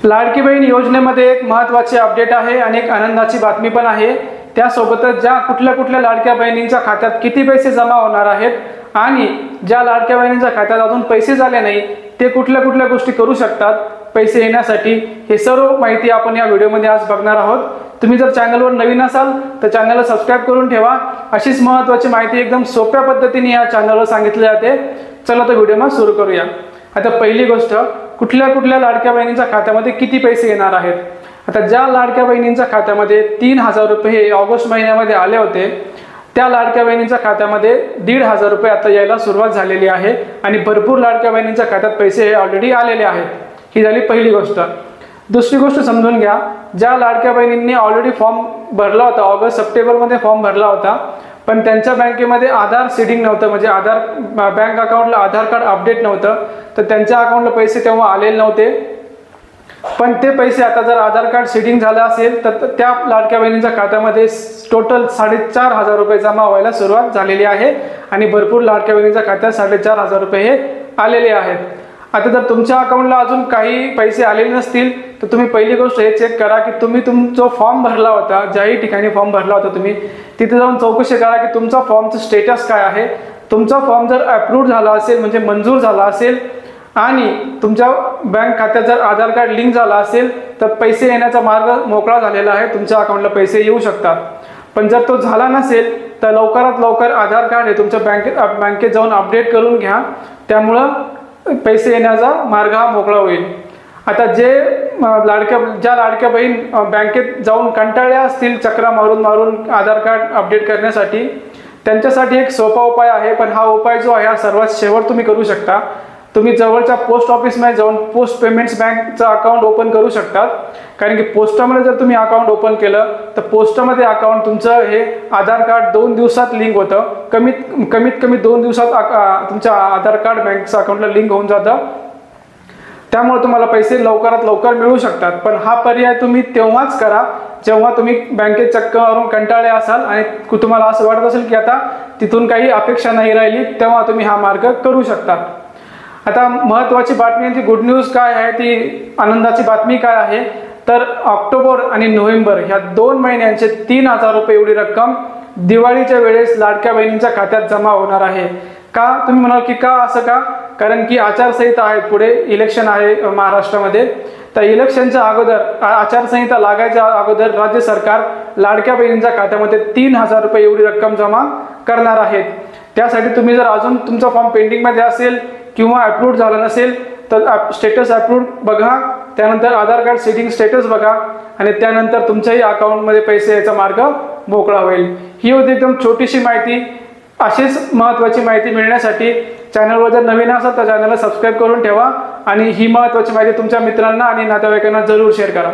लाडकी बहीण योजनेमध्ये एक महत्त्वाची अपडेट आहे आणि एक आनंदाची बातमी पण आहे। त्यासोबतच ज्या कुठल्या लाडक्या बहिणींच्या खात्यात किती पैसे जमा होणार आहेत आणि ज्या लाडक्या बहिणींच्या खात्यात अजून पैसे झाले नाही ते कुठल्या गोष्टी करू शकतात पैसे येण्यासाठी, हे सर्व माहिती आपण या व्हिडिओमध्ये आज बघणार आहोत। तुम्ही जर चॅनलवर नवीन असाल तर चॅनलला सबस्क्राइब करून ठेवा। अशीच महत्त्वाची माहिती एकदम सोप्या पद्धतीने या चॅनलवर सांगितली जाते। चला तर व्हिडिओ सुरू करूया। आता पहिली गोष्ट, कुठल्या लाडक्या बहिणींच्या खात्यामध्ये किती पैसे येणार आहेत। आता ज्या लाडक्या बहिणींच्या खात्यामध्ये 3000 रुपये ऑगस्ट महिन्यामध्ये आले होते त्या लाडक्या बहिणींच्या खात्यामध्ये 1500 रुपये आता यायला सुरुवात झालेली आहे आणि भरपूर लाडक्या बहिणींच्या खात्यात पैसे हे ऑलरेडी आलेले आहेत। ही झाली पहिली गोष्ट। दुसरी गोष्ट समजून घ्या, ज्या लाडक्या बहिणींनी ऑलरेडी फॉर्म भरला होता, ऑगस्ट सप्टेंबरमध्ये फॉर्म भरला होता पण त्यांच्या बँकेमध्ये आधार सीडिंग नव्हतं, म्हणजे बँक अकाउंटला आधार कार्ड अपडेट नव्हतं, तर त्यांच्या अकाउंटला पैसे तेव्हा आलेले नव्हते। पण ते पैसे आता जर आधार कार्ड सीडिंग झालं असेल तर त्या लाडक्या बहिणींच्या खात्यामध्ये टोटल 4500 रुपये जमा व्हायला सुरुवात झालेली आहे आणि भरपूर लाडक्या बहिणींच्या खात्यात 4500 रुपये हे आलेले आहेत। आता जर तुमच्या अकाउंटला अजून काही पैसे आलेले नसतील तर तुम्ही पहिली गोष्ट हे चेक करा की तुम्ही तुमचा फॉर्म भरला होता, ज्याही ठिकाणी फॉर्म भरला होता तुम्ही तिथे जाऊन चौकशी करा की तुमचा फॉर्मचं स्टेटस काय आहे। तुमचा फॉर्म जर अप्रूव्ड झाला असेल म्हणजे मंजूर झाला असेल आणि तुमच्या बँक खात्यात जर आधार कार्ड लिंक झाला असेल तर पैसे येण्याचा मार्ग मोकळा झालेला आहे, तुमच्या अकाउंटला पैसे येऊ शकतात। पण जर तो झाला नसेल तर लवकरात लवकर आधार कार्ड हे तुमच्या बँकेत जाऊन अपडेट करून घ्या, त्यामुळं पैसे येण्याचा मार्ग हा मोकळा होईल। आता ज्या लाडक्या बहीण बँकेत जाऊन कंटाळल्या असतील चक्रा मारून आधार कार्ड अपडेट करण्यासाठी, त्यांच्यासाठी एक सोपा उपाय आहे। पण हा उपाय जो आहे हा सर्वात शेवट तुम्ही करू शकता। तुम्ही जवळच्या पोस्ट ऑफिसमध्ये जाऊन पोस्ट पेमेंट्स बँकचं अकाउंट ओपन करू शकता, कारण की पोस्टामध्ये जर तुम्ही अकाउंट ओपन केलं तर पोस्टामध्ये अकाउंट तुमचं हे आधार कार्ड 2 दिवसात लिंक होतं। कमीत कमी 2 दिवसात तुमच्या आधार कार्ड बँकचं अकाउंटला लिंक होऊन जातं, त्यामुळे तुम्हाला पैसे लवकरात लवकर मिळू शकतात। पण हा पर्याय तुम्ही तेव्हाच करा जेव्हा तुम्ही बँकेत चक्कर मारून कंटाळले असाल आणि तुम्हाला असं वाटत असेल की आता तिथून काही अपेक्षा नाही राहिली, तेव्हा तुम्ही हा मार्ग करू शकता। आता महत्त्वाची बातमी, ती गुड न्यूज काय आहे, ती आनंदाची बातमी काय आहे तर ऑक्टोबर आणि नोव्हेंबर ह्या 2 महिन्यांचे 3000 रुपये एवढी रक्कम दिवाळीच्या वेळेस लाडक्या बहिणींच्या खात्यात जमा होणार आहे। का तुम्ही म्हणाल की का असं का? कारण की आचारसंहिता आहे, पुढे इलेक्शन आहे महाराष्ट्रामध्ये, तर इलेक्शनच्या अगोदर आचारसंहिता लागायच्या अगोदर राज्य सरकार लाडक्या बहिणींच्या खात्यामध्ये 3000 रुपये एवढी रक्कम जमा करणार आहेत। त्यासाठी तुम्ही जर अजून तुमचा फॉर्म पेंडिंगमध्ये असेल किंवा अप्रूव्ड झाला नसेल तर स्टेटस अप्रूव्ड बघा, त्यानंतर आधार कार्ड सीडिंग स्टेटस बघा आणि त्यानंतर तुमच्याही अकाउंटमध्ये पैसे यायचा मार्ग मोकळा होईल। ही होती एकदम छोटीशी माहिती। अशीच महत्त्वाची माहिती मिळण्यासाठी चॅनलवर जर नवीन असाल तर चॅनलला सबस्क्राइब करून ठेवा आणि ही महत्त्वाची माहिती तुमच्या मित्रांना आणि नातेवाईकांना जरूर शेअर करा।